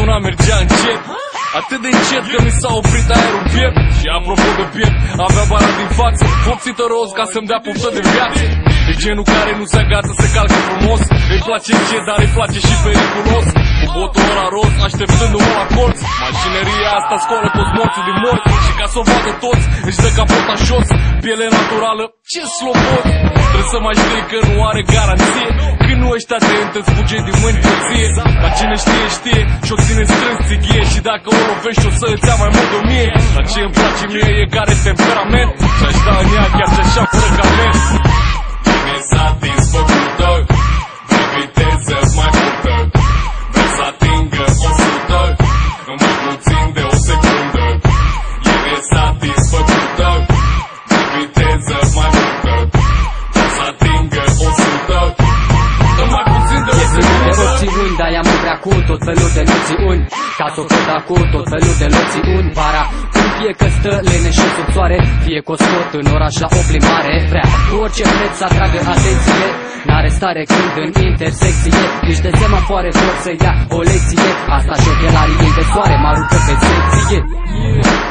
Una mergea încet, atât de încet că mi s-a oprit aerul în piept. Și apropo de piept, avea bara din față vopsită roz ca să-mi dea poftă de viață. E genul care nu se agață, se calcă frumos. Îi place încet, dar îi place și periculos. Cu botul ăla roz, așteptându-mă la colț. Mașineria asta scoală toți morții din morți. Și ca să o vadă toți, își dă capota jos. Piele naturală, ce slobod. Trebuie să mai știi că nu are garanție. Când nu ești atent, îți fuge din mâini hârție. Dar cine știe, știe și-o ține strâns țighie. Și dacă o lovești, o să îți ia mai mult de 1000. Dar ce îmi place mie e care temperament. Și-aș da în ea chiar și-așa fără carnet. Bine satisfăcută, de viteză mai multă. Vrei să atingă 100 în mai puțin de o secundă. E nesatisfăcută, de viteză mai multă. Vrei să atingă 100 în mai puțin de o secundă. Opțiuni, de-aia mă vrea cu tot felul de noțiuni. Ca să o căda cu tot felul de noțiuni. Vara, când fie că stă lene și sub soare, fie că o scot în oraș la o plimbare. Vrea cu orice preț să atragă atenție. N-are stare când în intersecție niște semafoare vor să ia o lecție. Asta și ochelarii ei de soare mă aruncă pe secție.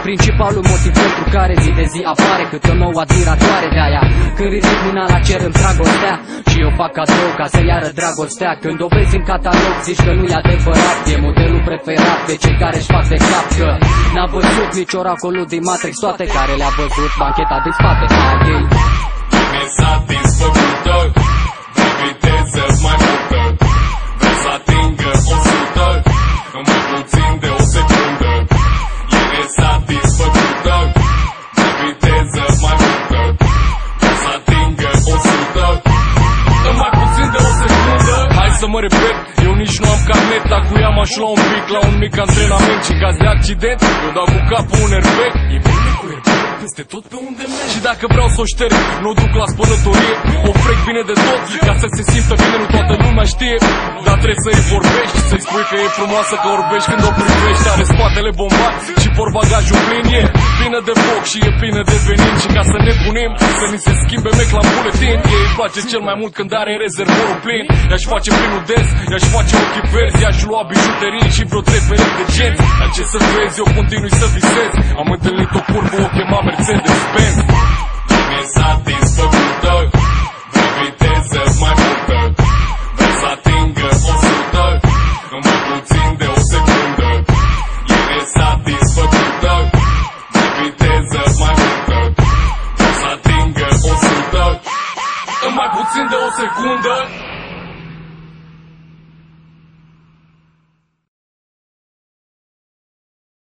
Principalul motiv pentru care zi de zi apare câte o nouă admiratoare. De-aia când ridic mâna la cer în dragostea și eu fac cadou ca să iară dragostea. Când o vezi în catalog zici că nu e adevărat. E modelul preferat de cei care își fac de cap că n-a văzut nici oracolul din Matrix. Toate care le-a văzut bancheta din spate a ei. Nesatisfăcută, de viteză mai multă. Vrei să atingă 100 în mai puțin de o secundă. E nesatisfăcută, de viteză mai multă. Vrei să atingă 100 în mai puțin de o secundă. Hai să mă repet, eu nici nu am carnet. Dacă cu ea m-aș lua un pic la un mic antrenament. Și în caz de accident, eu dau cu capul un airbag. E bine cu airbag peste tot pe unde merg. Și dacă vreau să o șterg, nu o duc la spălătorie. O frec bine de tot, ca să se simtă bine. Nu toată lumea știe, dar trebuie să-i vorbești. Să-i spui că e frumoasă, că orbești când o privești. Are spatele bombat și portbagajul plin. E plină de foc și e plină de venin. Și ca să ne punem, să ni se schimbe mec la buletin. Ei îi place cel mai mult când are rezervorul plin. I-aș face plinul des, i-aș face ochii verzi. I-aș lua bijuterii și vreo 3 perechi de genți. Dar ce să vezi, eu continui să visez. Am întâlnit o curvă, o chema Mercedes-Benz. Nesatisfăcută, de viteză mai multă. Vrei să atingă 100 în mai puțin de o secundă. E nesatisfăcută, de viteză mai multă. Vrei să atingă 100 în mai puțin de o secundă.